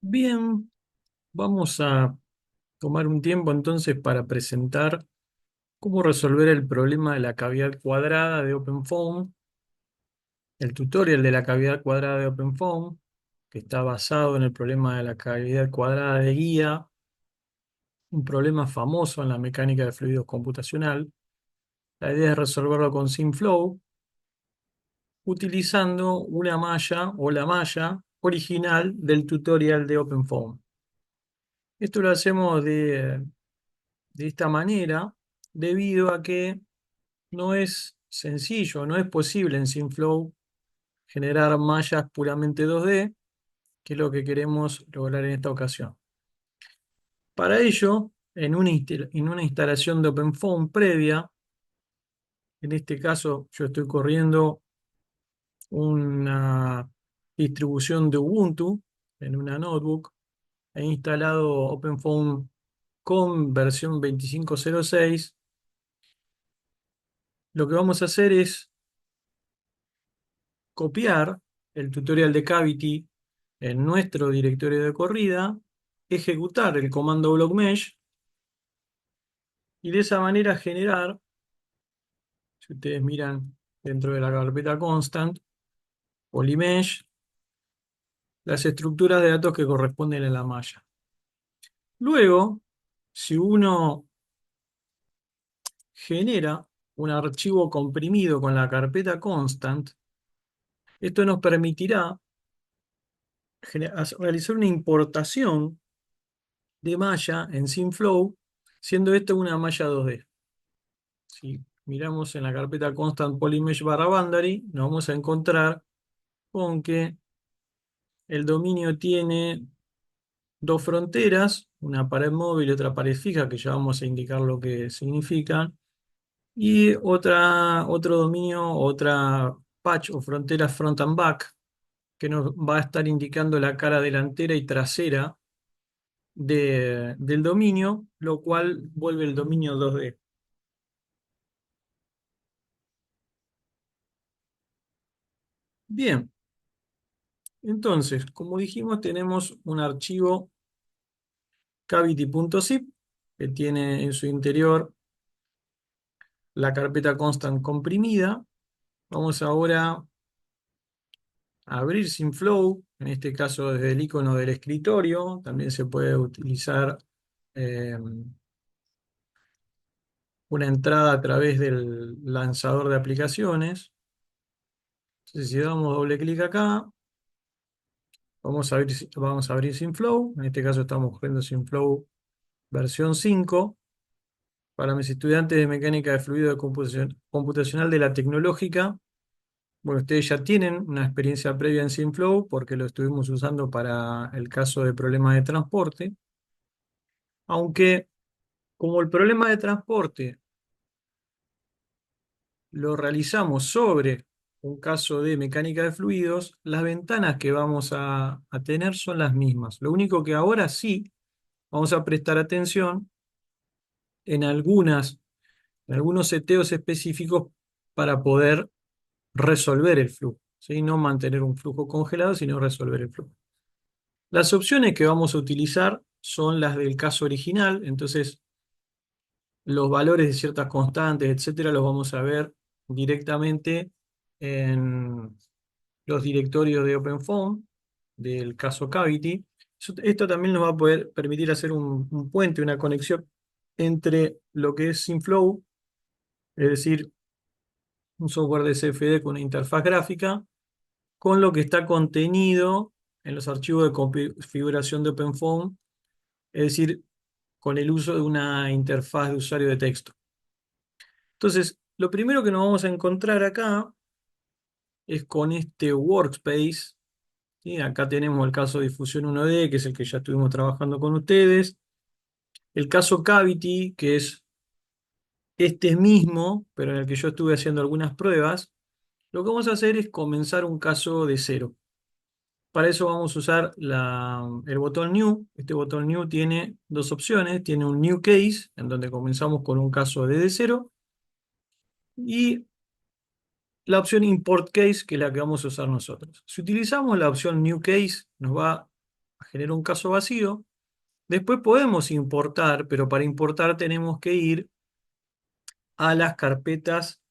Bien, vamos a tomar un tiempo entonces para presentar cómo resolver el problema de la cavidad cuadrada de OpenFOAM, el tutorial de la cavidad cuadrada de OpenFOAM, que está basado en el problema de la cavidad cuadrada de guía, un problema famoso en la mecánica de fluidos computacional. La idea es resolverlo con SimFlow, utilizando una malla o la malla original del tutorial de OpenFOAM. Esto lo hacemos de esta manera debido a que no es sencillo, no es posible en SimFlow generar mallas puramente 2D, que es lo que queremos lograr en esta ocasión. Para ello, en una instalación de OpenFOAM previa, en este caso yo estoy corriendo una distribución de Ubuntu en una notebook, he instalado OpenFOAM con versión 25.06. Lo que vamos a hacer es copiar el tutorial de Cavity en nuestro directorio de corrida, ejecutar el comando blockmesh y de esa manera generar, si ustedes miran dentro de la carpeta constant, polymesh, las estructuras de datos que corresponden a la malla. Luego, si uno genera un archivo comprimido con la carpeta constant, esto nos permitirá realizar una importación de malla en SimFlow, siendo esto una malla 2D. Si miramos en la carpeta constant polymesh barra boundary, nos vamos a encontrar con que el dominio tiene dos fronteras, una pared móvil y otra pared fija, que ya vamos a indicar lo que significan, y otro dominio, otra patch o frontera front and back, que nos va a estar indicando la cara delantera y trasera del dominio, lo cual vuelve el dominio 2D. Bien, entonces, como dijimos, tenemos un archivo cavity.zip que tiene en su interior la carpeta constant comprimida. Vamos ahora a abrir SimFlow, en este caso desde el icono del escritorio. También se puede utilizar eh, una entrada a través del lanzador de aplicaciones. Entonces, si damos doble clic acá, vamos a abrir SimFlow. En este caso estamos corriendo SimFlow versión 5. Para mis estudiantes de mecánica de fluido de computacional de la tecnológica, bueno, ustedes ya tienen una experiencia previa en SimFlow porque lo estuvimos usando para el caso de problemas de transporte, aunque como el problema de transporte lo realizamos sobre un caso de mecánica de fluidos, las ventanas que vamos a tener son las mismas. Lo único que ahora sí vamos a prestar atención en en algunos seteos específicos para poder resolver el flujo, ¿sí? No mantener un flujo congelado, sino resolver el flujo. Las opciones que vamos a utilizar son las del caso original, entonces los valores de ciertas constantes, etcétera, los vamos a ver directamente en los directorios de OpenFOAM del caso Cavity. Esto también nos va a poder permitir hacer un puente, una conexión entre lo que es SimFlow, es decir, un software de CFD con una interfaz gráfica, con lo que está contenido en los archivos de configuración de OpenFOAM, es decir, con el uso de una interfaz de usuario de texto. Entonces, lo primero que nos vamos a encontrar acá es con este workspace, ¿sí? Acá tenemos el caso de difusión 1D, que es el que ya estuvimos trabajando con ustedes, el caso Cavity, que es este mismo, pero en el que yo estuve haciendo algunas pruebas. Lo que vamos a hacer es comenzar un caso de cero. Para eso vamos a usar el botón New. Este botón New tiene dos opciones. Tiene un New Case, en donde comenzamos con un caso de cero, y la opción Import Case, que es la que vamos a usar nosotros. Si utilizamos la opción New Case, nos va genera un caso vacío. Después podemos importar, pero para importar tenemos que ir a las carpetas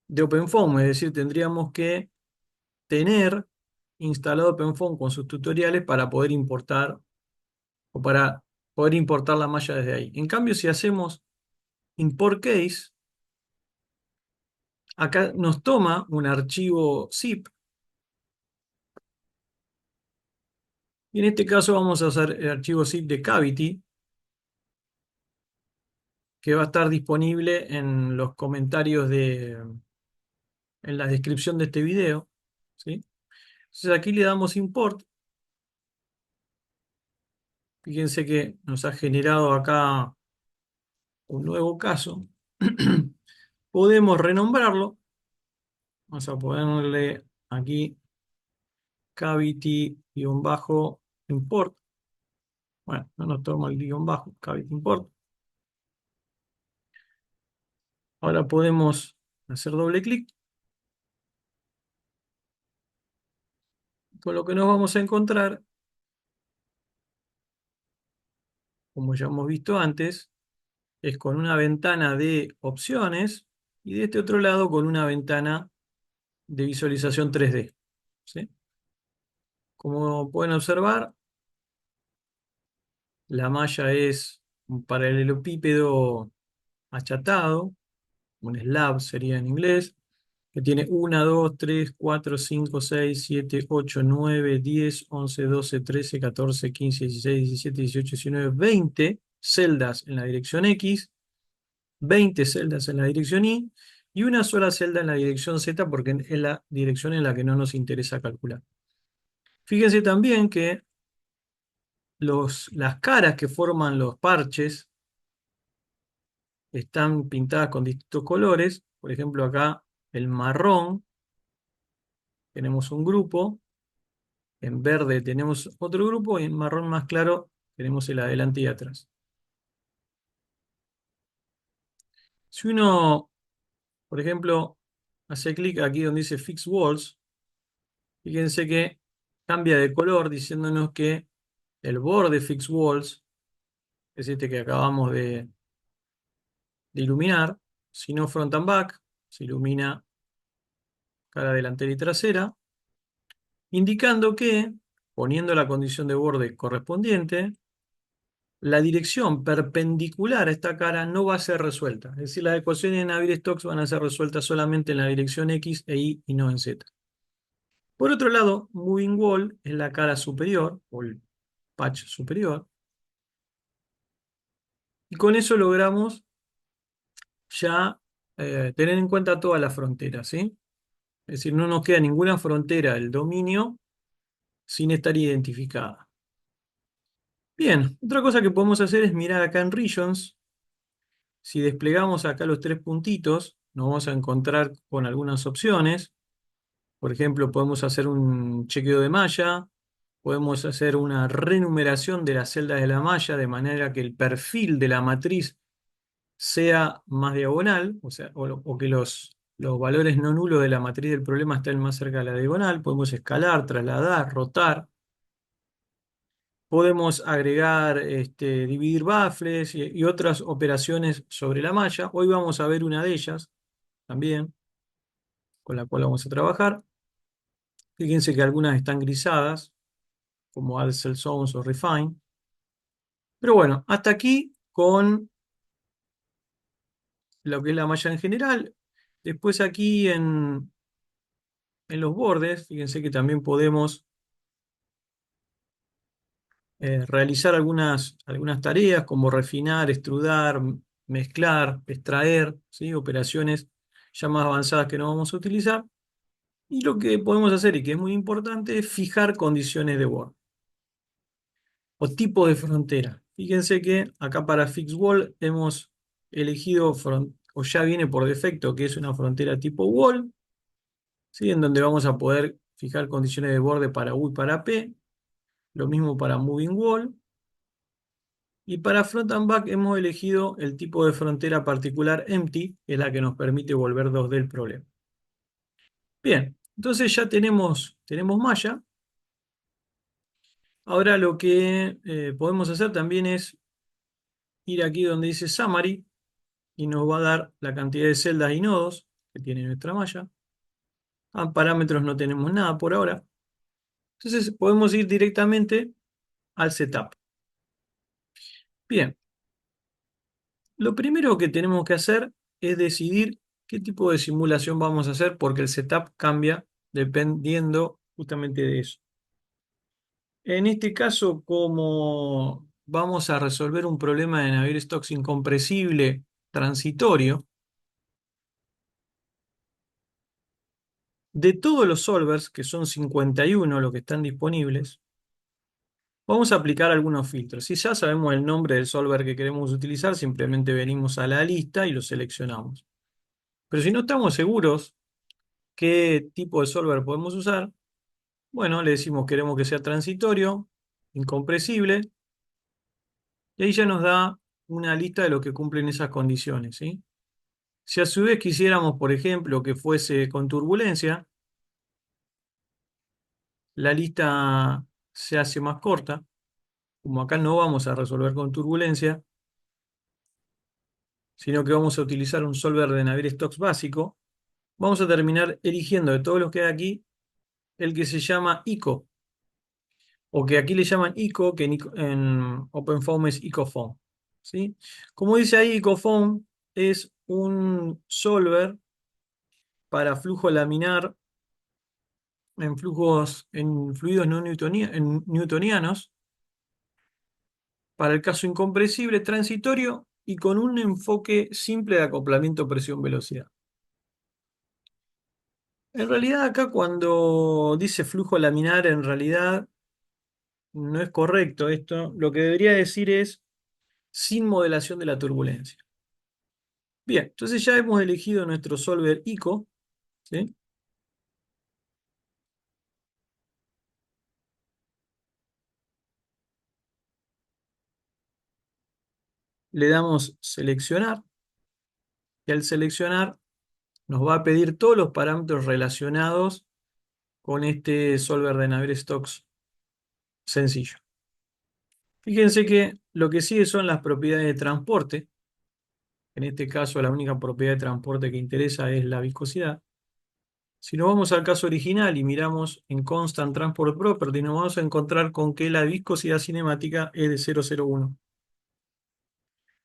de OpenFOAM, es decir, tendríamos que tener instalado OpenFOAM con sus tutoriales para poder importar o para poder importar la malla desde ahí. En cambio, si hacemos import case, acá nos toma un archivo zip y en este caso vamos a usar el archivo zip de Cavity que va a estar disponible en los comentarios en la descripción de este video, ¿sí? Entonces aquí le damos import. Fíjense que nos ha generado acá un nuevo caso. Podemos renombrarlo. Vamos a ponerle aquí cavity-import. Bueno, no nos toma el guión bajo, cavity import. Ahora podemos hacer doble clic, con lo que nos vamos a encontrar, como ya hemos visto antes, es con una ventana de opciones y de este otro lado con una ventana de visualización 3D. ¿Sí? Como pueden observar, la malla es un paralelepípedo achatado, un slab sería en inglés, que tiene 1, 2, 3, 4, 5, 6, 7, 8, 9, 10, 11, 12, 13, 14, 15, 16, 17, 18, 19, 20 celdas en la dirección X, 20 celdas en la dirección Y y una sola celda en la dirección Z porque es la dirección en la que no nos interesa calcular. Fíjense también que las caras que forman los parches están pintadas con distintos colores. Por ejemplo, acá el marrón, tenemos un grupo, en verde tenemos otro grupo y en marrón más claro tenemos el adelante y atrás. Si uno, por ejemplo, hace clic aquí donde dice Fix Walls, fíjense que cambia de color diciéndonos que el borde Fix Walls, que es este que acabamos de iluminar, si no front and back, se ilumina cara delantera y trasera, indicando que, poniendo la condición de borde correspondiente, la dirección perpendicular a esta cara no va a ser resuelta. Es decir, las ecuaciones de Navier-Stokes van a ser resueltas solamente en la dirección X e Y y no en Z. Por otro lado, Moving Wall es la cara superior, o el patch superior, y con eso logramos ya tener en cuenta todas las fronteras, ¿sí? Es decir, no nos queda ninguna frontera del dominio sin estar identificada. Bien, otra cosa que podemos hacer es mirar acá en Regions. Si desplegamos acá los tres puntitos, nos vamos a encontrar con algunas opciones. Por ejemplo, podemos hacer un chequeo de malla, podemos hacer una renumeración de las celdas de la malla de manera que el perfil de la matriz sea más diagonal, o sea, o que los valores no nulos de la matriz del problema estén más cerca de la diagonal. Podemos escalar, trasladar, rotar. Podemos agregar, dividir baffles y otras operaciones sobre la malla. Hoy vamos a ver una de ellas también, con la cual vamos a trabajar. Fíjense que algunas están grisadas, como Add Cell Zones o Refine. Pero bueno, hasta aquí con lo que es la malla en general. Después aquí en los bordes, fíjense que también podemos realizar algunas tareas como refinar, extrudar, mezclar, extraer, ¿sí? Operaciones ya más avanzadas que no vamos a utilizar. Y lo que podemos hacer, y que es muy importante, es fijar condiciones de borde o tipo de frontera. Fíjense que acá para Fix Wall hemos elegido, o ya viene por defecto, que es una frontera tipo Wall, ¿sí? En donde vamos a poder fijar condiciones de borde para U y para P. Lo mismo para Moving Wall. Y para Front and Back hemos elegido el tipo de frontera particular Empty, que es la que nos permite volver 2D el problema. Bien, entonces ya tenemos malla. Ahora lo que podemos hacer también es ir aquí donde dice Summary y nos va a dar la cantidad de celdas y nodos que tiene nuestra malla. A parámetros no tenemos nada por ahora. Entonces podemos ir directamente al setup. Bien, lo primero que tenemos que hacer es decidir qué tipo de simulación vamos a hacer porque el setup cambia dependiendo justamente de eso. En este caso, como vamos a resolver un problema de Navier-Stokes incompresible transitorio, de todos los solvers, que son 51 los que están disponibles, vamos a aplicar algunos filtros. Si ya sabemos el nombre del solver que queremos utilizar, simplemente venimos a la lista y lo seleccionamos. Pero si no estamos seguros qué tipo de solver podemos usar, bueno, le decimos queremos que sea transitorio, incompresible, y ahí ya nos da una lista de los que cumplen esas condiciones, ¿sí? Si a su vez quisiéramos, por ejemplo, que fuese con turbulencia, la lista se hace más corta. Como acá no vamos a resolver con turbulencia, sino que vamos a utilizar un solver de Navier-Stokes básico, vamos a terminar eligiendo de todos los que hay aquí el que se llama ICO, o que aquí le llaman ICO, que en OpenFOAM es ICOFOAM, ¿sí? Como dice ahí, ICOFOAM es un solver para flujo laminar en fluidos no newtonianos, para el caso incompresible transitorio y con un enfoque simple de acoplamiento presión-velocidad. En realidad acá cuando dice flujo laminar, en realidad no es correcto esto. Lo que debería decir es sin modelación de la turbulencia. Bien, entonces ya hemos elegido nuestro solver ICO, ¿sí? Le damos seleccionar y al seleccionar nos va a pedir todos los parámetros relacionados con este solver de Navier-Stokes sencillo. Fíjense que lo que sigue son las propiedades de transporte. En este caso, la única propiedad de transporte que interesa es la viscosidad. Si nos vamos al caso original y miramos en Constant Transport Property, nos vamos a encontrar con que la viscosidad cinemática es de 0,01.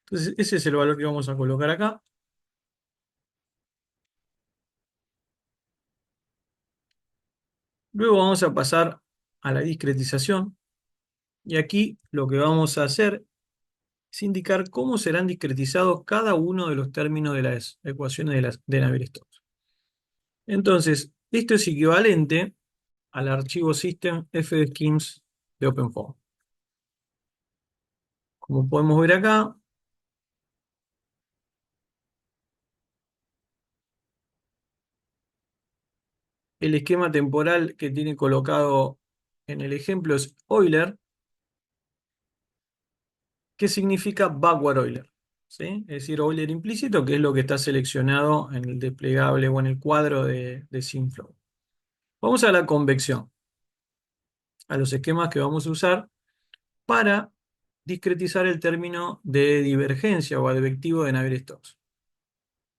Entonces, ese es el valor que vamos a colocar acá. Luego vamos a pasar a la discretización. Y aquí lo que vamos a hacer es indicar cómo serán discretizados cada uno de los términos de las ecuaciones de Navier-Stokes. Entonces, esto es equivalente al archivo system fschemes de OpenFOAM. Como podemos ver acá, el esquema temporal que tiene colocado en el ejemplo es Euler, que significa backward Euler, ¿sí? Es decir, Euler implícito, que es lo que está seleccionado en el desplegable o en el cuadro de SimFlow. Vamos a la convección, a los esquemas que vamos a usar para discretizar el término de divergencia o advectivo de Navier-Stokes.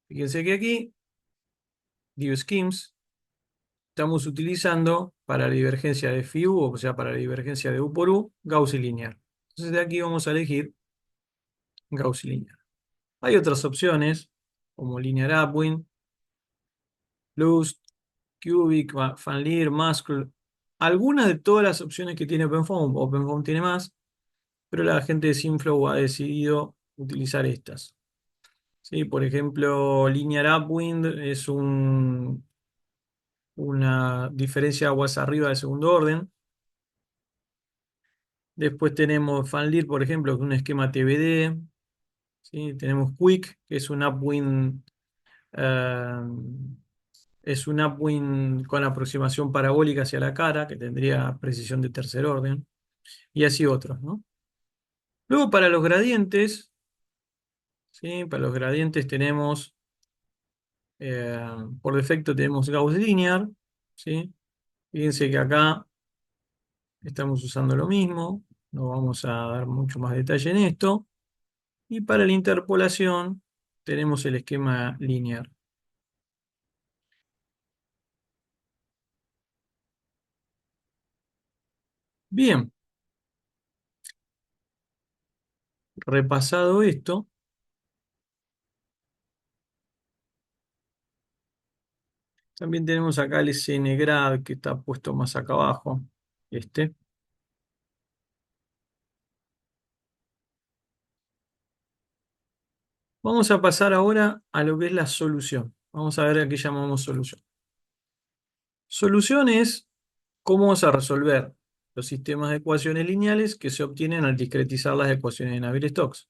Fíjense que aquí, DivSchemes, estamos utilizando para la divergencia de φu, o sea, para la divergencia de U por U, Gauss y lineal. Entonces de aquí vamos a elegir Gauss y lineal. Hay otras opciones, como Linear Upwind, Lust, Cubic, Van Leer, Muscle. Algunas de todas las opciones que tiene OpenFOAM, OpenFOAM tiene más, pero la gente de SimFlow ha decidido utilizar estas. ¿Sí? Por ejemplo, Linear Upwind es una diferencia de aguas arriba de segundo orden. Después tenemos Fanlir, por ejemplo, que es un esquema TBD. ¿Sí? Tenemos Quick, que eh, es un upwind con aproximación parabólica hacia la cara, que tendría precisión de tercer orden, y así otros, ¿no? Luego para los gradientes, ¿sí? Para los gradientes tenemos, eh, por defecto tenemos Gauss Linear, ¿sí? Fíjense que acá estamos usando lo mismo, no vamos a dar mucho más detalle en esto. Y para la interpolación tenemos el esquema lineal. Bien, repasado esto, también tenemos acá el SNGrad que está puesto más acá abajo. Este. Vamos a pasar ahora a lo que es la solución. Vamos a ver a qué llamamos solución. Solución es cómo vamos a resolver los sistemas de ecuaciones lineales que se obtienen al discretizar las ecuaciones de Navier-Stokes.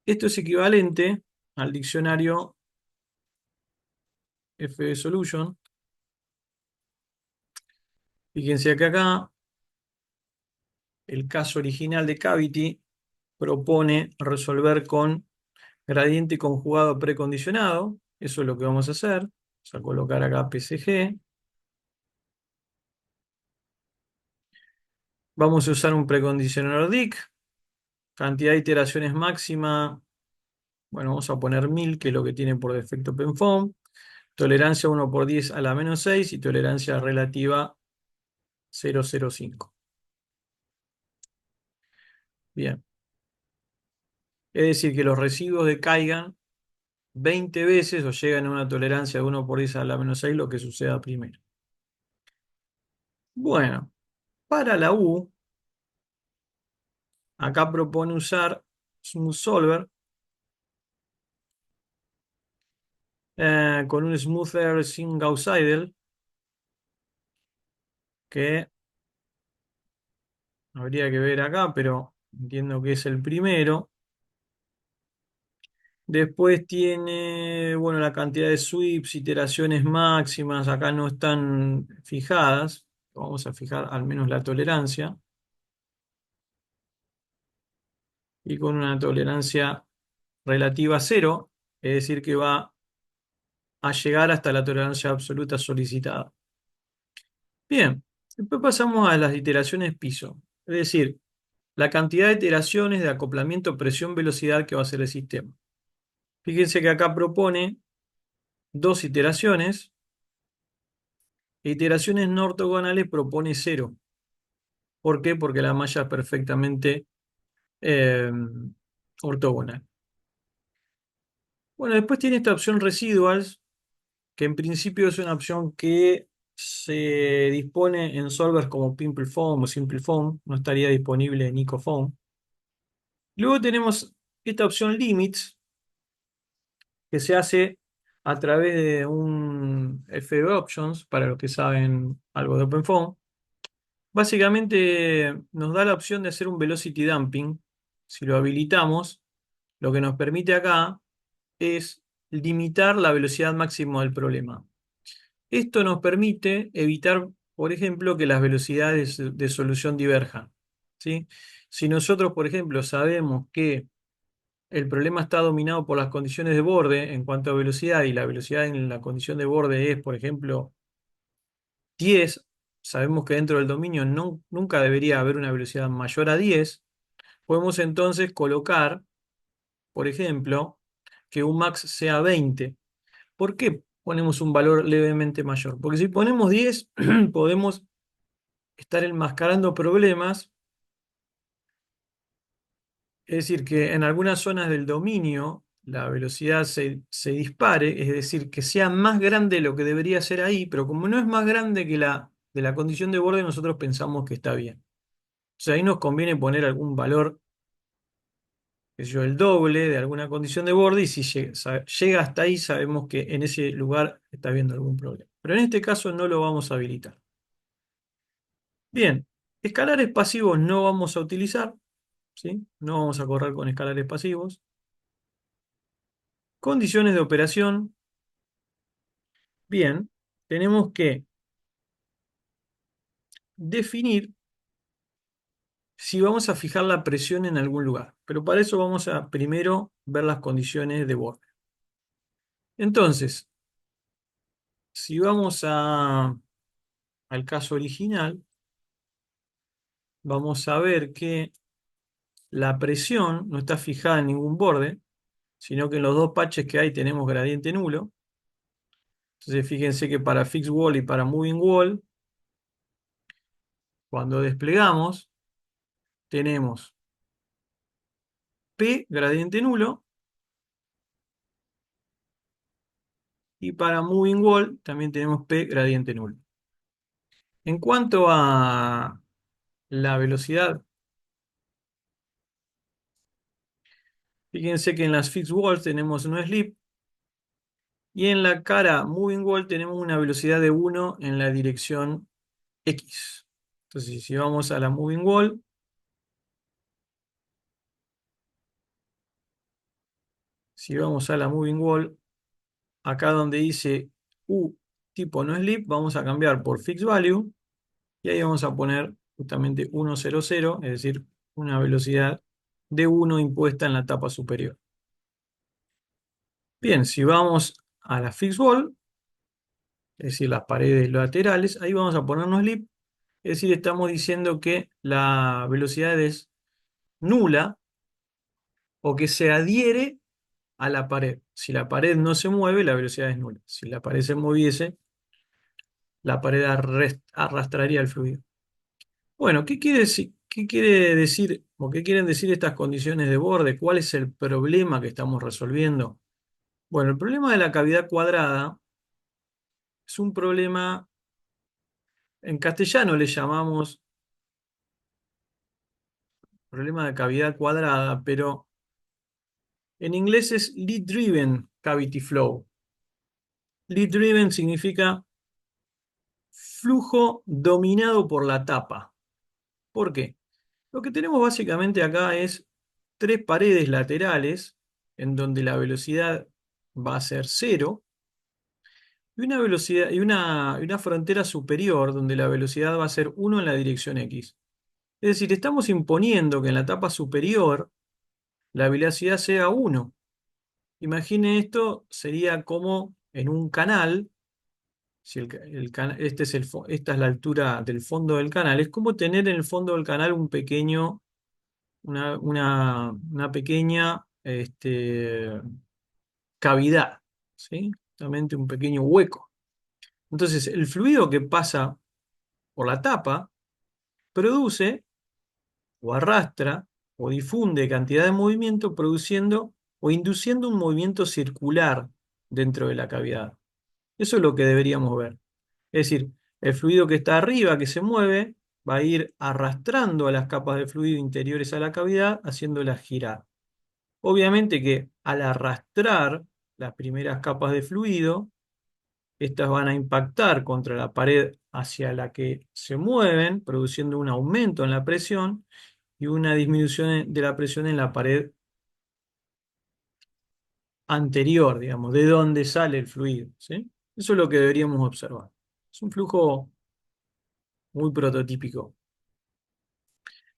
Esto es equivalente al diccionario FD Solution. Fíjense que acá el caso original de Cavity propone resolver con gradiente conjugado precondicionado. Eso es lo que vamos a hacer. Vamos a colocar acá PSG. Vamos a usar un precondicionador DIC. Cantidad de iteraciones máxima. Bueno, vamos a poner 1000, que es lo que tiene por defecto PenFOAM. Tolerancia 1 por 10 a la menos 6 y tolerancia relativa 0,05. Bien. Es decir, que los residuos decaigan 20 veces o llegan a una tolerancia de 1 por 10 a la menos 6, lo que suceda primero. Bueno, para la U, acá propone usar Smooth Solver con un smoother sin Gauss-Seidel, que habría que ver acá, pero entiendo que es el primero. Después tiene, bueno, la cantidad de sweeps, iteraciones máximas, acá no están fijadas. Vamos a fijar al menos la tolerancia. Y con una tolerancia relativa a cero, es decir, que va a llegar hasta la tolerancia absoluta solicitada. Bien, después pasamos a las iteraciones piso, es decir, la cantidad de iteraciones de acoplamiento presión-velocidad que va a hacer el sistema. Fíjense que acá propone dos iteraciones, e iteraciones no ortogonales propone cero. ¿Por qué? Porque la malla es perfectamente eh, ortogonal. Bueno, después tiene esta opción residuals, que en principio es una opción que se dispone en solvers como PimpleFoam o SimpleFoam, no estaría disponible en IcoFoam. Luego tenemos esta opción Limits, que se hace a través de un FB Options, para los que saben algo de OpenFOAM. Básicamente nos da la opción de hacer un velocity damping. Si lo habilitamos, lo que nos permite acá es limitar la velocidad máxima del problema. Esto nos permite evitar, por ejemplo, que las velocidades de solución diverjan, ¿sí? Si nosotros, por ejemplo, sabemos que el problema está dominado por las condiciones de borde en cuanto a velocidad y la velocidad en la condición de borde es, por ejemplo, 10, sabemos que dentro del dominio nunca debería haber una velocidad mayor a 10, podemos entonces colocar, por ejemplo, que un max sea 20. ¿Por qué ponemos un valor levemente mayor? Porque si ponemos 10, podemos estar enmascarando problemas, es decir, que en algunas zonas del dominio la velocidad se dispare, es decir, que sea más grande de lo que debería ser ahí, pero como no es más grande que la de la condición de borde, nosotros pensamos que está bien. O sea, ahí nos conviene poner algún valor, qué sé yo, el doble de alguna condición de borde, y si llega hasta ahí, sabemos que en ese lugar está habiendo algún problema. Pero en este caso no lo vamos a habilitar. Bien, escalares pasivos no vamos a utilizar, ¿sí? No vamos a correr con escalares pasivos. Condiciones de operación. Bien, tenemos que definir si vamos a fijar la presión en algún lugar, pero para eso vamos a primero ver las condiciones de borde. Entonces, si vamos al caso original, vamos a ver que la presión no está fijada en ningún borde, sino que en los dos patches que hay tenemos gradiente nulo. Entonces fíjense que para fixed wall y para moving wall, cuando desplegamos, tenemos P gradiente nulo y para moving wall también tenemos P gradiente nulo. En cuanto a la velocidad, fíjense que en las fixed walls tenemos no slip y en la cara moving wall tenemos una velocidad de 1 en la dirección X. Entonces, si vamos a la moving wall, si vamos a la moving wall, acá donde dice U tipo no slip, vamos a cambiar por fixed value y ahí vamos a poner justamente 100, es decir, una velocidad de 1 impuesta en la tapa superior. Bien, si vamos a la fixed wall, es decir, las paredes laterales, ahí vamos a poner no slip, es decir, estamos diciendo que la velocidad es nula o que se adhiere a la pared. Si la pared no se mueve, la velocidad es nula. Si la pared se moviese, la pared arrastraría el fluido. Bueno, qué quiere decir o qué quieren decir estas condiciones de borde? ¿Cuál es el problema que estamos resolviendo? Bueno, el problema de la cavidad cuadrada es un problema, en castellano le llamamos problema de cavidad cuadrada, pero en inglés es lead-driven cavity flow. Lead-driven significa flujo dominado por la tapa. ¿Por qué? Lo que tenemos básicamente acá es tres paredes laterales en donde la velocidad va a ser cero y una velocidad y una frontera superior donde la velocidad va a ser 1 en la dirección X. Es decir, estamos imponiendo que en la tapa superior la velocidad sea 1. Imagine esto, sería como en un canal, si este es esta es la altura del fondo del canal, es como tener en el fondo del canal un pequeño una pequeña cavidad, ¿sí? Justamente un pequeño hueco. Entonces, el fluido que pasa por la tapa produce o arrastra o difunde cantidad de movimiento produciendo o induciendo un movimiento circular dentro de la cavidad. Eso es lo que deberíamos ver. Es decir, el fluido que está arriba, que se mueve, va a ir arrastrando a las capas de fluido interiores a la cavidad, haciéndolas girar. Obviamente que al arrastrar las primeras capas de fluido, estas van a impactar contra la pared hacia la que se mueven, produciendo un aumento en la presión y una disminución de la presión en la pared anterior, digamos, de donde sale el fluido, ¿sí? Eso es lo que deberíamos observar. Es un flujo muy prototípico.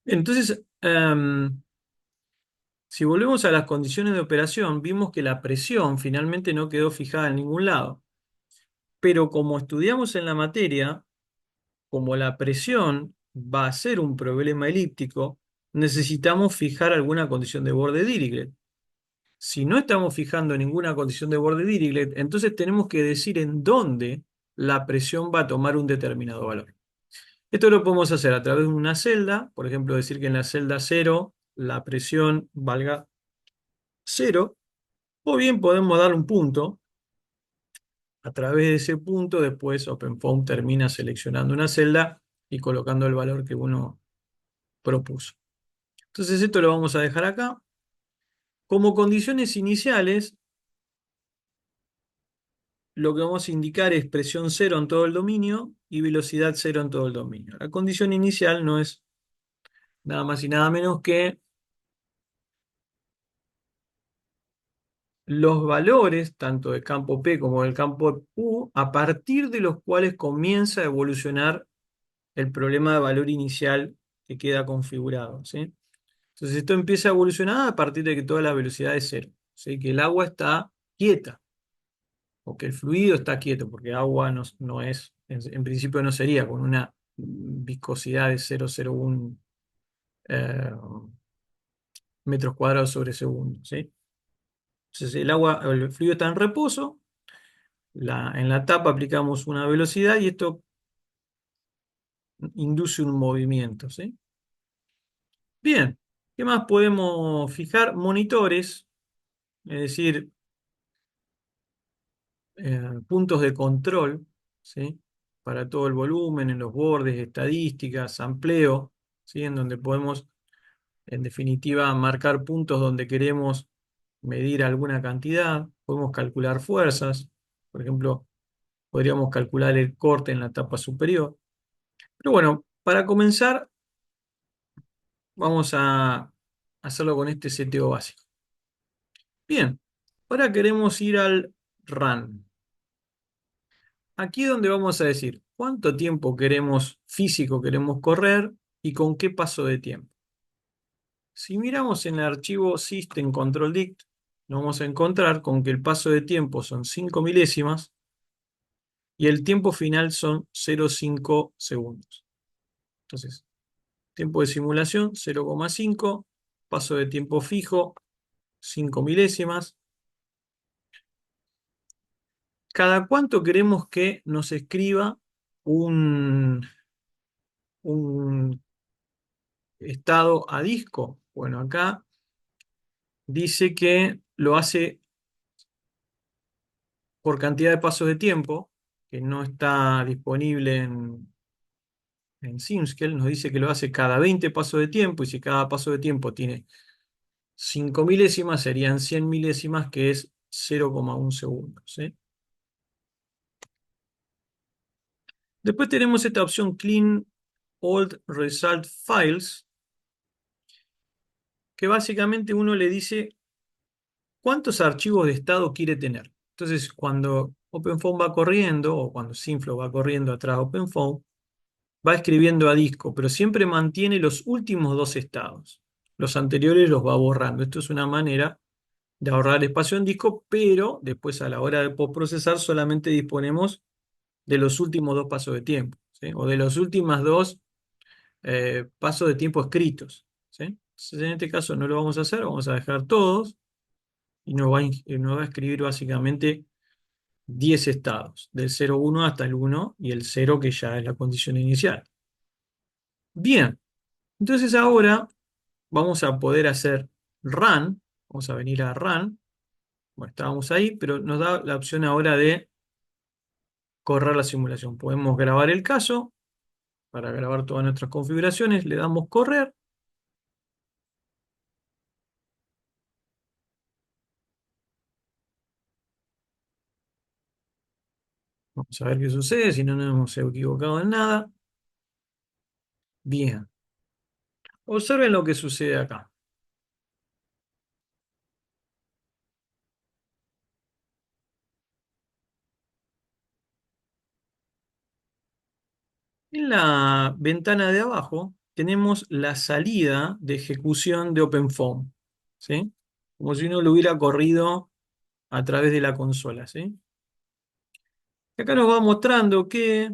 Entonces, si volvemos a las condiciones de operación, vimos que la presión finalmente no quedó fijada en ningún lado. Pero como estudiamos en la materia, como la presión va a ser un problema elíptico, necesitamos fijar alguna condición de borde Dirichlet. Si no estamos fijando ninguna condición de borde Dirichlet, entonces tenemos que decir en dónde la presión va a tomar un determinado valor. Esto lo podemos hacer a través de una celda, por ejemplo, decir que en la celda 0 la presión valga 0, o bien podemos dar un punto. A través de ese punto, después OpenFOAM termina seleccionando una celda y colocando el valor que uno propuso. Entonces esto lo vamos a dejar acá. Como condiciones iniciales, lo que vamos a indicar es presión cero en todo el dominio y velocidad cero en todo el dominio. La condición inicial no es nada más y nada menos que los valores, tanto del campo P como del campo U, a partir de los cuales comienza a evolucionar el problema de valor inicial que queda configurado, ¿sí? Entonces esto empieza a evolucionar a partir de que toda la velocidad es cero, ¿sí? Que el agua está quieta, o que el fluido está quieto, porque agua no es, en principio no sería con una viscosidad de 0,01 eh, metros cuadrados sobre segundo, ¿sí? Entonces el agua, el fluido está en reposo, en la tapa aplicamos una velocidad y esto induce un movimiento, ¿sí? Bien, ¿qué más podemos fijar? Monitores, es decir, puntos de control, ¿sí? Para todo el volumen, en los bordes, estadísticas, ampleo, ¿sí? En donde podemos, en definitiva, marcar puntos donde queremos medir alguna cantidad, podemos calcular fuerzas, por ejemplo, podríamos calcular el corte en la tapa superior. Pero bueno, para comenzar, vamos a hacerlo con este seteo básico. Bien, ahora queremos ir al run. Aquí es donde vamos a decir cuánto tiempo queremos físico queremos correr y con qué paso de tiempo. Si miramos en el archivo System Control Dict, nos vamos a encontrar con que el paso de tiempo son 5 milésimas y el tiempo final son 0,5 segundos. Entonces, tiempo de simulación 0,5, paso de tiempo fijo 5 milésimas. ¿Cada cuánto queremos que nos escriba un estado a disco? Bueno, acá dice que lo hace por cantidad de pasos de tiempo, que no está disponible en Simscale. Nos dice que lo hace cada 20 pasos de tiempo, y si cada paso de tiempo tiene 5 milésimas, serían 100 milésimas, que es 0,1 segundo, ¿sí? Después tenemos esta opción Clean Old Result Files, que básicamente uno le dice cuántos archivos de estado quiere tener. Entonces, cuando OpenFOAM va corriendo, o cuando SimFlow va corriendo atrás de OpenFOAM, va escribiendo a disco, pero siempre mantiene los últimos dos estados. Los anteriores los va borrando. Esto es una manera de ahorrar espacio en disco, pero después a la hora de postprocesar solamente disponemos de los últimos dos pasos de tiempo, ¿sí? O de los últimos dos pasos de tiempo escritos, ¿sí? Entonces, en este caso no lo vamos a hacer, vamos a dejar todos y nos va a escribir básicamente 10 estados, del 0,1 hasta el 1 y el 0 que ya es la condición inicial. Bien, entonces ahora vamos a poder hacer run, vamos a venir a run, bueno, estábamos ahí, pero nos da la opción ahora de correr la simulación. Podemos grabar el caso, para grabar todas nuestras configuraciones, le damos correr. Vamos a ver qué sucede, si no nos hemos equivocado en nada. Bien, observen lo que sucede acá. En la ventana de abajo tenemos la salida de ejecución de OpenFOAM, ¿sí? Como si uno lo hubiera corrido a través de la consola, ¿sí? Y acá nos va mostrando que,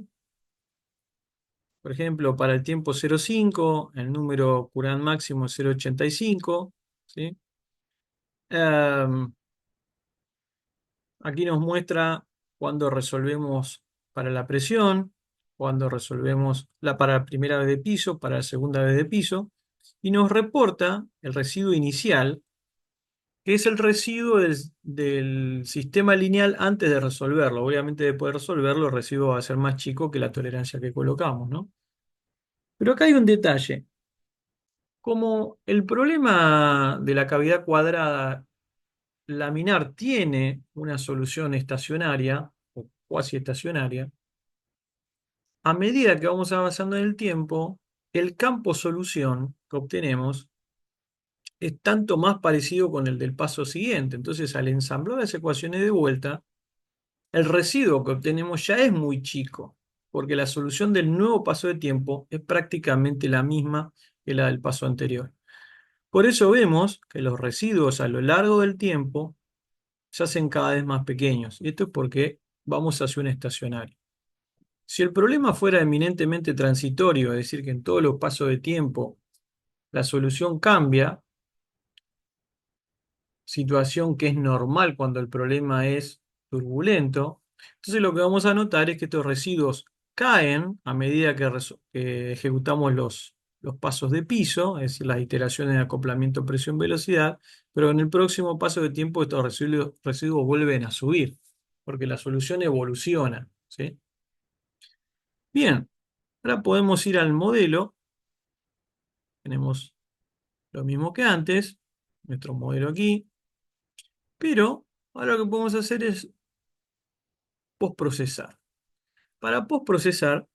por ejemplo, para el tiempo 0,5, el número Courant máximo es 0,85, ¿sí? Em, Aquí nos muestra cuando resolvemos para la presión, cuando resolvemos para la primera vez de piso, para la segunda vez de piso, y nos reporta el residuo inicial, que es el residuo del sistema lineal antes de resolverlo. Obviamente, después de resolverlo, el residuo va a ser más chico que la tolerancia que colocamos, ¿no? Pero acá hay un detalle. Como el problema de la cavidad cuadrada laminar tiene una solución estacionaria o cuasi estacionaria, a medida que vamos avanzando en el tiempo, el campo solución que obtenemos es tanto más parecido con el del paso siguiente. Entonces, al ensamblar las ecuaciones de vuelta, el residuo que obtenemos ya es muy chico, porque la solución del nuevo paso de tiempo es prácticamente la misma que la del paso anterior. Por eso vemos que los residuos a lo largo del tiempo se hacen cada vez más pequeños. Y esto es porque vamos hacia un estacionario. Si el problema fuera eminentemente transitorio, es decir, que en todos los pasos de tiempo la solución cambia, situación que es normal cuando el problema es turbulento. Entonces lo que vamos a notar es que estos residuos caen a medida que ejecutamos los pasos de piso, es decir, las iteraciones de acoplamiento, presión, velocidad, pero en el próximo paso de tiempo estos residuos vuelven a subir, porque la solución evoluciona, ¿sí? Bien, ahora podemos ir al modelo, tenemos lo mismo que antes, nuestro modelo aquí, pero ahora lo que podemos hacer es postprocesar. Para postprocesar,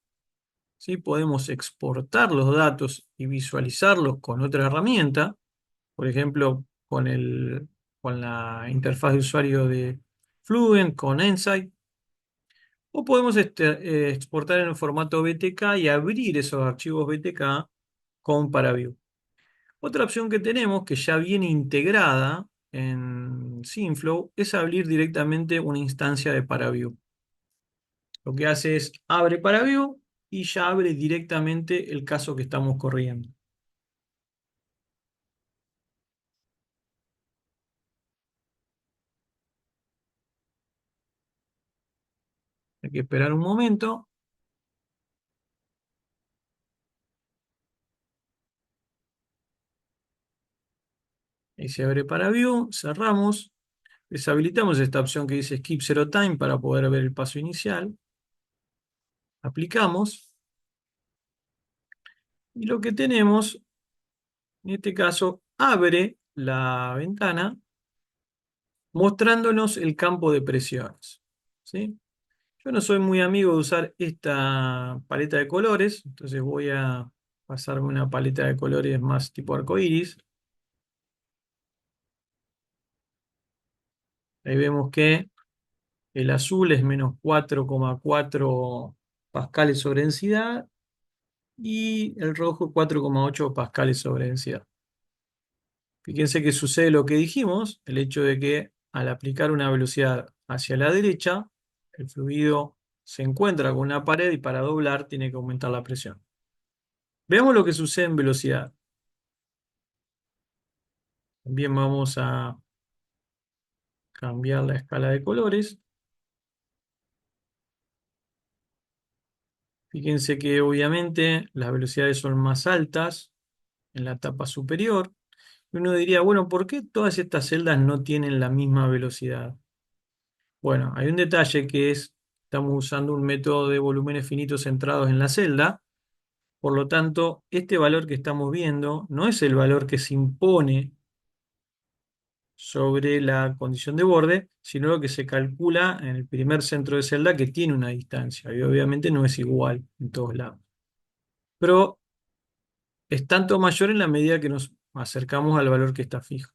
¿sí? Podemos exportar los datos y visualizarlos con otra herramienta, por ejemplo, con la interfaz de usuario de Fluent, con Insight, o podemos exportar en el formato BTK y abrir esos archivos BTK con Paraview. Otra opción que tenemos, que ya viene integrada en Synflow, es abrir directamente una instancia de Paraview. Lo que hace es abre Paraview y ya abre directamente el caso que estamos corriendo. Hay que esperar un momento y se abre Paraview, cerramos, deshabilitamos esta opción que dice Skip Zero Time para poder ver el paso inicial, aplicamos y lo que tenemos, en este caso, abre la ventana mostrándonos el campo de presiones. ¿Sí? Yo no soy muy amigo de usar esta paleta de colores, entonces voy a pasarme una paleta de colores más tipo arcoíris. Ahí vemos que el azul es menos 4,4 pascales sobre densidad y el rojo 4,8 pascales sobre densidad. Fíjense que sucede lo que dijimos, el hecho de que al aplicar una velocidad hacia la derecha, el fluido se encuentra con una pared y para doblar tiene que aumentar la presión. Veamos lo que sucede en velocidad. También vamos a cambiar la escala de colores. Fíjense que obviamente las velocidades son más altas en la etapa superior. Y uno diría, bueno, ¿por qué todas estas celdas no tienen la misma velocidad? Bueno, hay un detalle que es, estamos usando un método de volúmenes finitos centrados en la celda. Por lo tanto, este valor que estamos viendo no es el valor que se impone sobre la condición de borde, sino lo que se calcula en el primer centro de celda que tiene una distancia. Y obviamente no es igual en todos lados. Pero es tanto mayor en la medida que nos acercamos al valor que está fijo.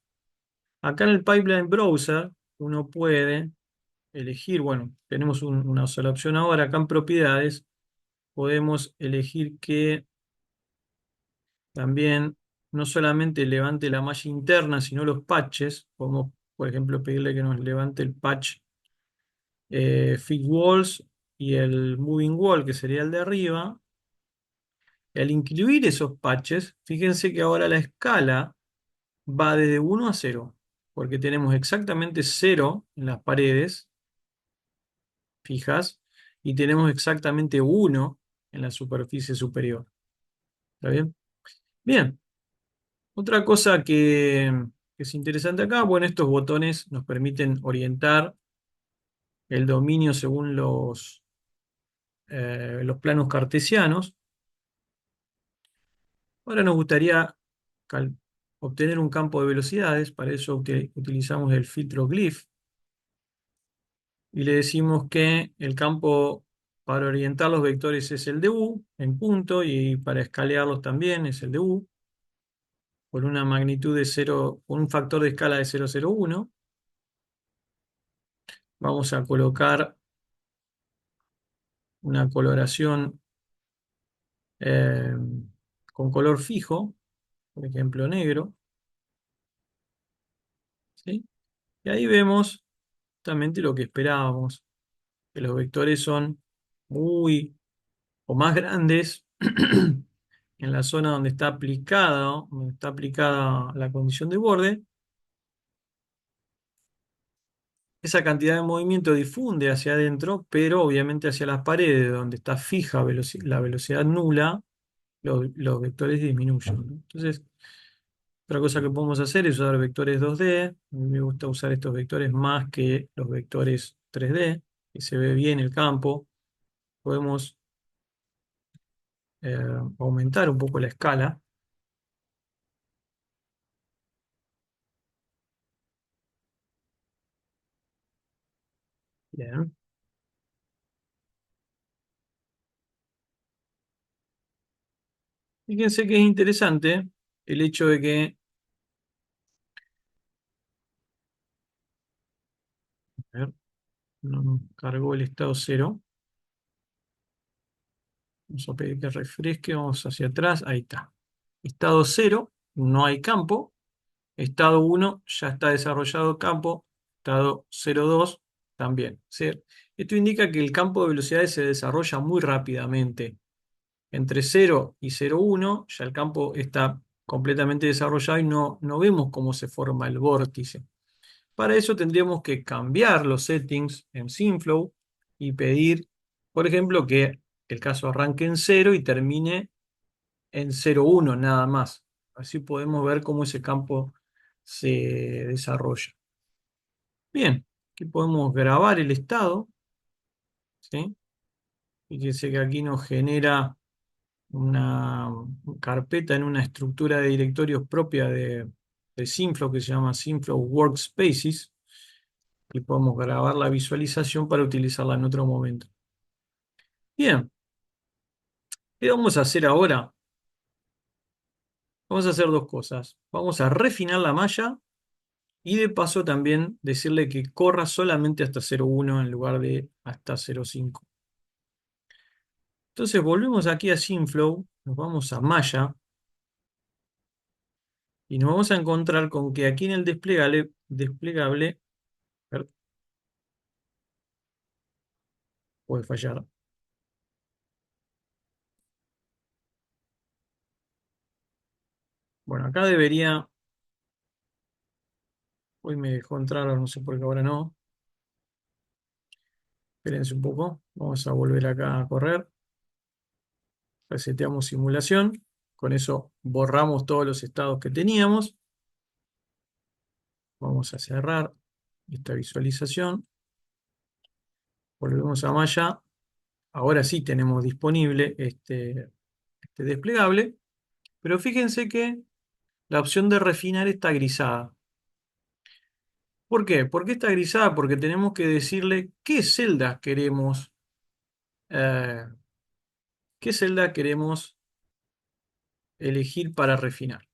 Acá en el Pipeline Browser uno puede elegir, bueno, tenemos una sola opción ahora, acá en propiedades podemos elegir que también no solamente levante la malla interna, sino los patches. Podemos, por ejemplo, pedirle que nos levante el patch Fit Walls y el Moving Wall, que sería el de arriba. Y al incluir esos patches, fíjense que ahora la escala va desde 1 a 0, porque tenemos exactamente 0 en las paredes fijas y tenemos exactamente 1 en la superficie superior. ¿Está bien? Bien, otra cosa que es interesante acá, bueno, estos botones nos permiten orientar el dominio según los planos cartesianos. Ahora nos gustaría cal- obtener un campo de velocidades, para eso utilizamos el filtro Glyph y le decimos que el campo para orientar los vectores es el de U en punto y para escalearlos también es el de U por una magnitud de 0, con un factor de escala de 0,01. Vamos a colocar una coloración eh, con color fijo, por ejemplo negro, ¿sí? Y ahí vemos justamente lo que esperábamos, que los vectores son muy o más grandes en la zona donde está aplicada la condición de borde, esa cantidad de movimiento difunde hacia adentro, pero obviamente hacia las paredes donde está fija la velocidad nula, los vectores disminuyen, ¿no? Entonces, otra cosa que podemos hacer es usar vectores 2D. A mí me gusta usar estos vectores más que los vectores 3D, que se ve bien el campo. Podemos aumentar un poco la escala. Bien. Fíjense que es interesante el hecho de que, a ver, no nos cargó el estado cero. Vamos a pedir que refresque, vamos hacia atrás, ahí está. Estado cero, no hay campo. Estado uno, ya está desarrollado campo. Estado 0,2 también. ¿Sí? Esto indica que el campo de velocidades se desarrolla muy rápidamente. Entre 0 y 0,1 ya el campo está completamente desarrollado y no vemos cómo se forma el vórtice. Para eso tendríamos que cambiar los settings en SimFlow y pedir, por ejemplo, que el caso arranque en 0 y termine en 0,1 nada más. Así podemos ver cómo ese campo se desarrolla. Bien, aquí podemos grabar el estado, ¿sí? Fíjense que aquí nos genera una carpeta en una estructura de directorios propia de SimFlow que se llama SimFlow Workspaces y podemos grabar la visualización para utilizarla en otro momento. Bien, ¿qué vamos a hacer ahora? Vamos a hacer dos cosas. Vamos a refinar la malla y de paso también decirle que corra solamente hasta 0,1 en lugar de hasta 0,5. Entonces volvemos aquí a SimFlow, nos vamos a malla y nos vamos a encontrar con que aquí en el desplegable, a ver, puede fallar. Bueno, acá debería, hoy me dejó entrar, no sé por qué ahora no. Espérense un poco, vamos a volver acá a correr. Reseteamos simulación. Con eso borramos todos los estados que teníamos. Vamos a cerrar esta visualización. Volvemos a Maya. Ahora sí tenemos disponible este desplegable. Pero fíjense que la opción de refinar está grisada. ¿Por qué? ¿Por qué está grisada? Porque tenemos que decirle eh, qué celda queremos elegir para refinar.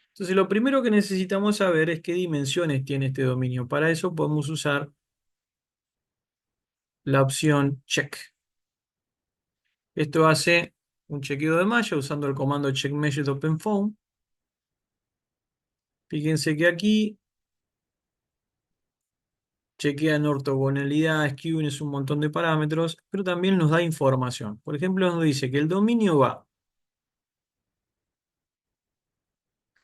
Entonces, lo primero que necesitamos saber es qué dimensiones tiene este dominio. Para eso podemos usar la opción check. Esto hace un chequeo de malla usando el comando check measure openFOAM. Fíjense que aquí chequea en ortogonalidad, skewness, un montón de parámetros, pero también nos da información. Por ejemplo, nos dice que el dominio va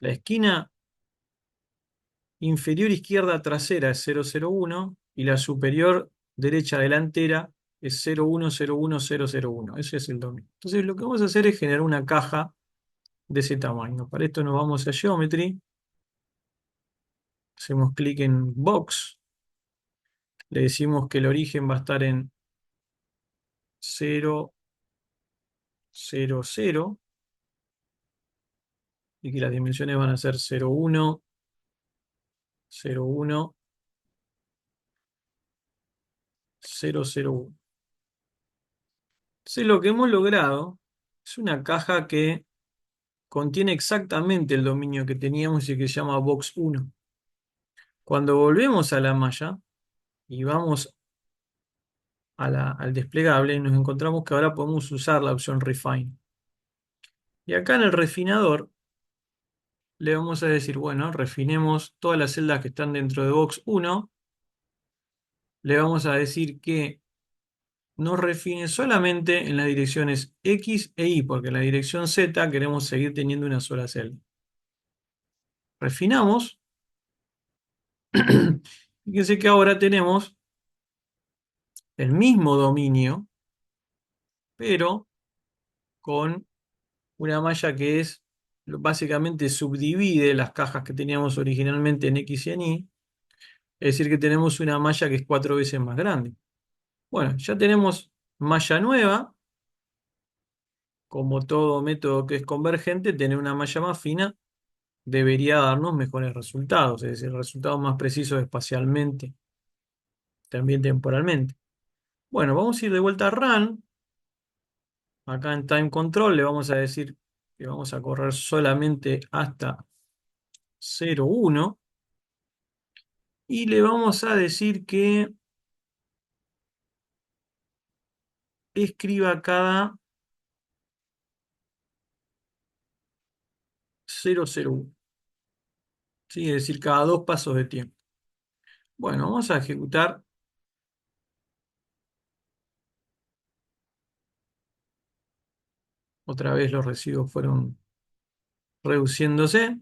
la esquina inferior izquierda trasera es 0,01 y la superior derecha delantera es 0,1,0,1,0,0,1. Ese es el dominio. Entonces lo que vamos a hacer es generar una caja de ese tamaño. Para esto nos vamos a Geometry, hacemos clic en Box, le decimos que el origen va a estar en 0, 0, 0 y que las dimensiones van a ser 0,1, 0,1, 0,01. Entonces lo que hemos logrado es una caja que contiene exactamente el dominio que teníamos y que se llama box1. Cuando volvemos a la malla y vamos al desplegable, nos encontramos que ahora podemos usar la opción Refine. Y acá en el refinador le vamos a decir, bueno, refinemos todas las celdas que están dentro de box1. Le vamos a decir que nos refine solamente en las direcciones X e Y, porque en la dirección Z queremos seguir teniendo una sola celda. Refinamos. Fíjense que ahora tenemos el mismo dominio, pero con una malla que es básicamente subdivide las cajas que teníamos originalmente en X y en Y. Es decir, que tenemos una malla que es 4 veces más grande. Bueno, ya tenemos malla nueva. Como todo método que es convergente, tener una malla más fina debería darnos mejores resultados, es decir, resultados más precisos espacialmente, también temporalmente. Bueno, vamos a ir de vuelta a run. Acá en Time Control le vamos a decir que vamos a correr solamente hasta 0,1 y le vamos a decir que escriba cada 0,01, ¿sí? Es decir, cada 2 pasos de tiempo. Bueno, vamos a ejecutar otra vez. Los residuos fueron reduciéndose.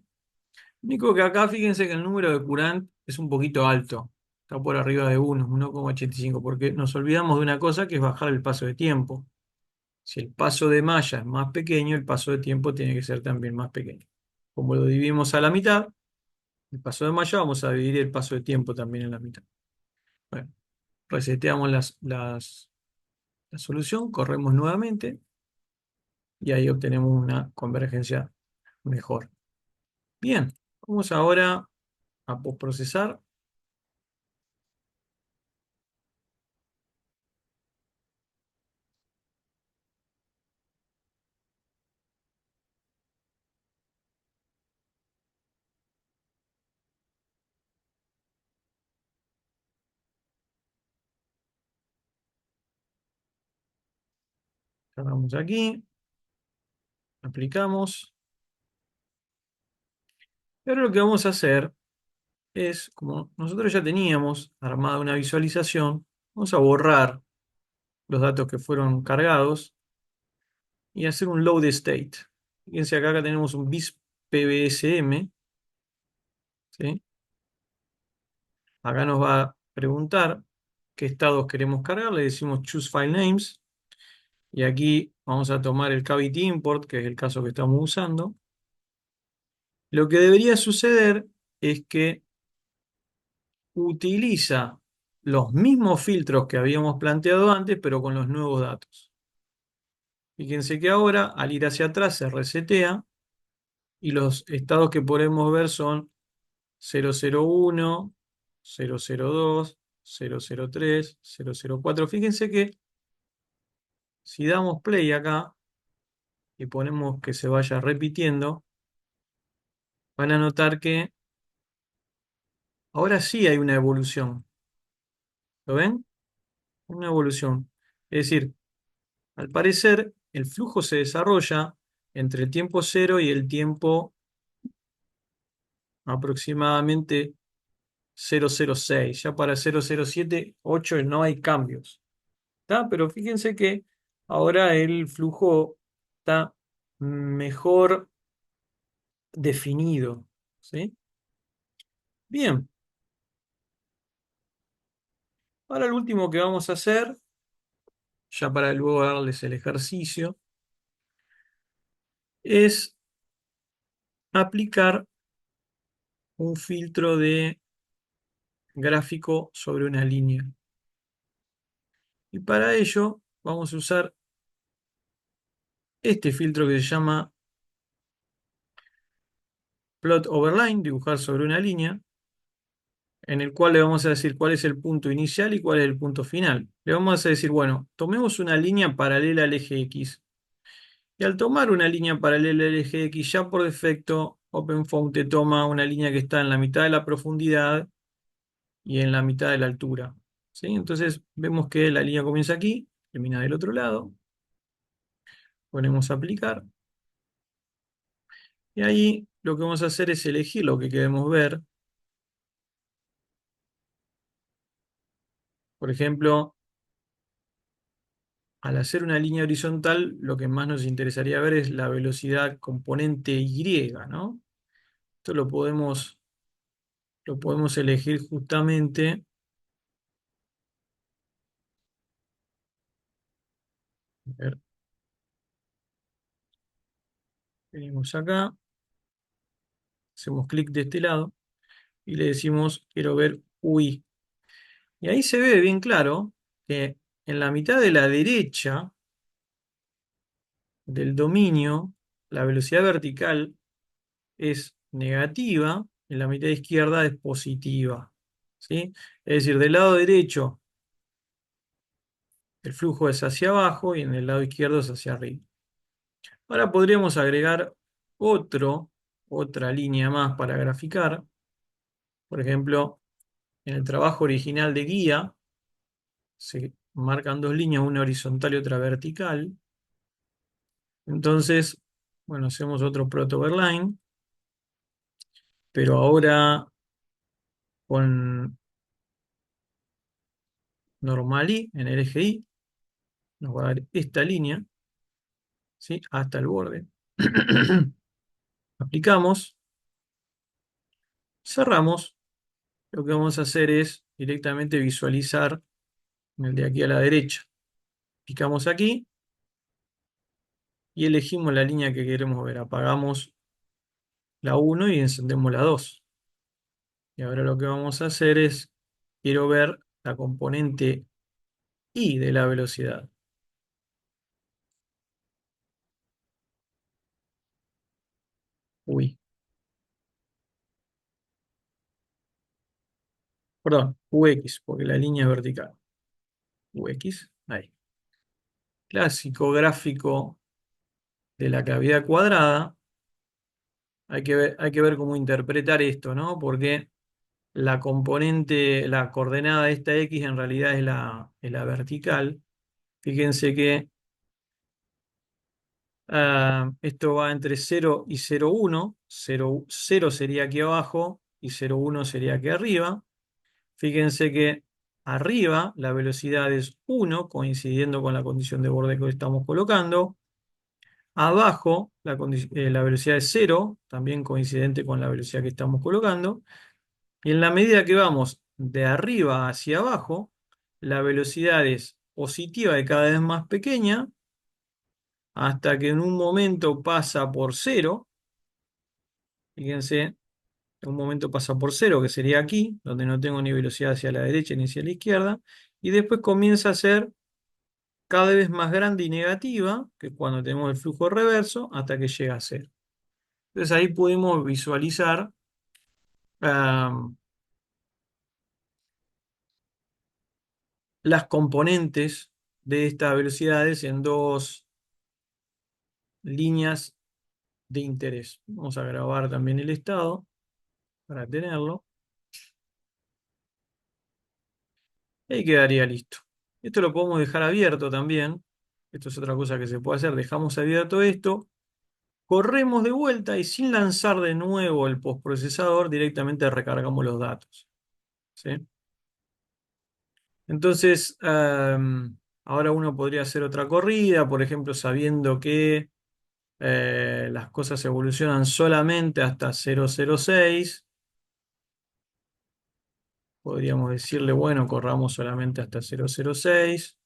Único que acá fíjense que el número de Courant es un poquito alto. Está por arriba de 1,85, porque nos olvidamos de una cosa que es bajar el paso de tiempo. Si el paso de malla es más pequeño, el paso de tiempo tiene que ser también más pequeño. Como lo dividimos a la mitad, el paso de malla, vamos a dividir el paso de tiempo también en la mitad. Bueno, reseteamos la solución, corremos nuevamente y ahí obtenemos una convergencia mejor. Bien, vamos ahora a postprocesar. Cerramos aquí, aplicamos. Pero lo que vamos a hacer es, como nosotros ya teníamos armada una visualización, vamos a borrar los datos que fueron cargados y hacer un load state. Fíjense acá tenemos un bis PBSM, ¿sí? Acá nos va a preguntar qué estados queremos cargar, le decimos choose file names y aquí vamos a tomar el cavity import, que es el caso que estamos usando. Lo que debería suceder es que utiliza los mismos filtros que habíamos planteado antes, pero con los nuevos datos. Fíjense que ahora, al ir hacia atrás, se resetea y los estados que podemos ver son 001, 002, 003, 004. Fíjense que si damos play acá y ponemos que se vaya repitiendo, van a notar que ahora sí hay una evolución. ¿Lo ven? Una evolución. Es decir, al parecer, el flujo se desarrolla entre el tiempo cero y el tiempo aproximadamente 006. Ya para 007, 8 no hay cambios. ¿Está? Pero fíjense que ahora el flujo está mejor definido. ¿Sí? Bien, ahora lo último que vamos a hacer, ya para luego darles el ejercicio, es aplicar un filtro de gráfico sobre una línea. Y para ello vamos a usar este filtro que se llama plot overline, dibujar sobre una línea, en el cual le vamos a decir cuál es el punto inicial y cuál es el punto final. Le vamos a decir, bueno, tomemos una línea paralela al eje X. Y al tomar una línea paralela al eje X, ya por defecto, OpenFOAM te toma una línea que está en la mitad de la profundidad y en la mitad de la altura. ¿Sí? Entonces vemos que la línea comienza aquí, termina del otro lado. Ponemos aplicar. Y ahí lo que vamos a hacer es elegir lo que queremos ver. Por ejemplo, al hacer una línea horizontal, lo que más nos interesaría ver es la velocidad componente Y, ¿no? Esto lo podemos elegir justamente. A ver, venimos acá, hacemos clic de este lado y le decimos quiero ver UI. Y ahí se ve bien claro que en la mitad de la derecha del dominio, la velocidad vertical es negativa, en la mitad izquierda es positiva. ¿Sí? Es decir, del lado derecho el flujo es hacia abajo y en el lado izquierdo es hacia arriba. Ahora podríamos agregar otra línea más para graficar. Por ejemplo, en el trabajo original de guía se marcan dos líneas, una horizontal y otra vertical. Entonces, bueno, hacemos otro proto overline, pero ahora con normalí en el eje Y nos va a dar esta línea, ¿sí? Hasta el borde. Aplicamos, cerramos. Lo que vamos a hacer es directamente visualizar el de aquí a la derecha. Picamos aquí y elegimos la línea que queremos ver. Apagamos la uno y encendemos la 2. Y ahora lo que vamos a hacer es, quiero ver la componente Y de la velocidad. Uy, perdón, UX, porque la línea es vertical. UX, ahí. Clásico gráfico de la cavidad cuadrada. Hay que ver cómo interpretar esto, ¿no? Porque la componente, la coordenada de esta X en realidad es la vertical. Fíjense que esto va entre 0 y 0,1. 0 sería aquí abajo y 0,1 sería aquí arriba. Fíjense que arriba la velocidad es 1, coincidiendo con la condición de borde que estamos colocando. Abajo la velocidad es 0, también coincidente con la velocidad que estamos colocando. Y en la medida que vamos de arriba hacia abajo, la velocidad es positiva y cada vez más pequeña, hasta que en un momento pasa por 0. Fíjense, en un momento pasa por 0, que sería aquí, donde no tengo ni velocidad hacia la derecha ni hacia la izquierda, y después comienza a ser cada vez más grande y negativa, que cuando tenemos el flujo reverso, hasta que llega a 0. Entonces ahí pudimos visualizar ah, las componentes de estas velocidades en dos líneas de interés. Vamos a grabar también el estado para tenerlo. Y ahí quedaría listo. Esto lo podemos dejar abierto también. Esto es otra cosa que se puede hacer. Dejamos abierto esto, corremos de vuelta y sin lanzar de nuevo el postprocesador, directamente recargamos los datos. ¿Sí? Entonces, ahora uno podría hacer otra corrida, por ejemplo, sabiendo que las cosas evolucionan solamente hasta 0,06. Podríamos decirle, bueno, corramos solamente hasta 0,06.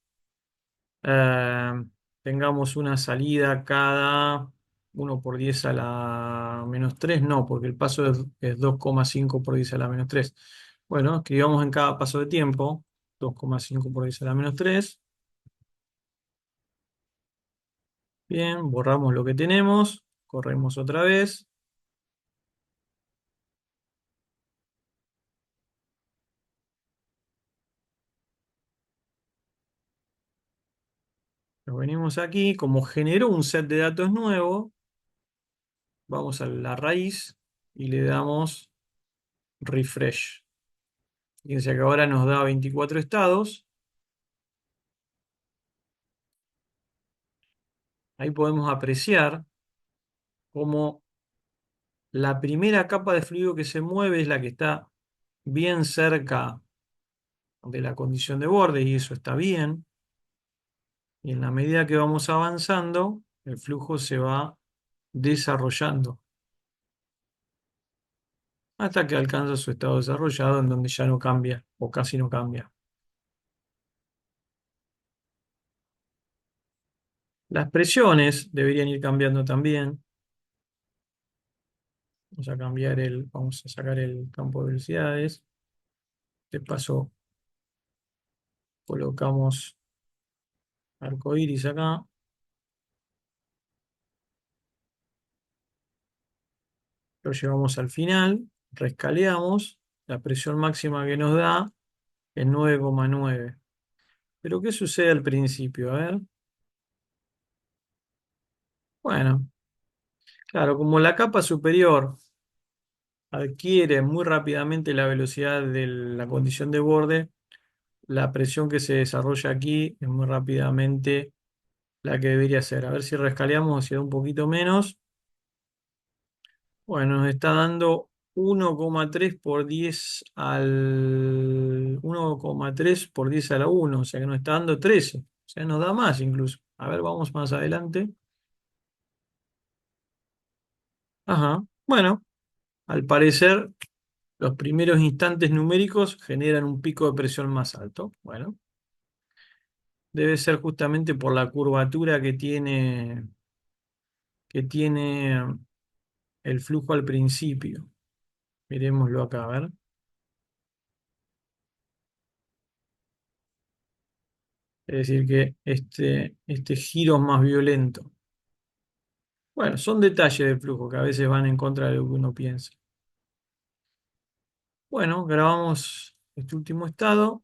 Eh, Tengamos una salida cada 1 por 10 a la menos 3. No, porque el paso es 2,5 por 10 a la menos 3. Bueno, escribamos en cada paso de tiempo 2,5 por 10 a la menos 3. Bien, borramos lo que tenemos, corremos otra vez, nos venimos aquí, como generó un set de datos nuevo, vamos a la raíz y le damos refresh. Fíjense que ahora nos da 24 estados. Ahí podemos apreciar cómo la primera capa de fluido que se mueve es la que está bien cerca de la condición de borde y eso está bien. Y en la medida que vamos avanzando, el flujo se va desarrollando hasta que alcanza su estado desarrollado en donde ya no cambia o casi no cambia. Las presiones deberían ir cambiando también. Vamos a sacar el campo de velocidades. De paso, colocamos arco iris acá. Lo llevamos al final, rescaleamos. La presión máxima que nos da es 9,9. Pero ¿qué sucede al principio? A ver. Bueno, claro, como la capa superior adquiere muy rápidamente la velocidad de la condición de borde, la presión que se desarrolla aquí es muy rápidamente la que debería ser. A ver si rescaleamos, si da un poquito menos. Bueno, nos está dando 1,3 por 10 al 1,3 por 10 a la 1, o sea que nos está dando 13, o sea, nos da más incluso. A ver, vamos más adelante. Ajá, bueno, al parecer los primeros instantes numéricos generan un pico de presión más alto. Bueno, debe ser justamente por la curvatura que tiene el flujo al principio. Miremoslo acá, a ver. Es decir, que este giro es más violento. Bueno, son detalles del flujo que a veces van en contra de lo que uno piensa. Bueno, grabamos este último estado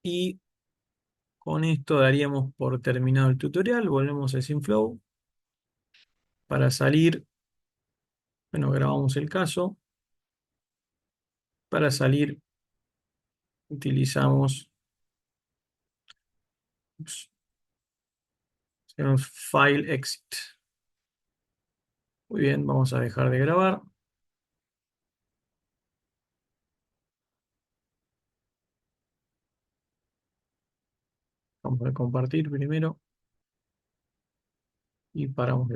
y con esto daríamos por terminado el tutorial. Volvemos a SimFlow. Para salir, bueno, grabamos el caso. Para salir utilizamos ups, hacemos File Exit. Muy bien, vamos a dejar de grabar. Vamos a compartir primero y paramos de grabar.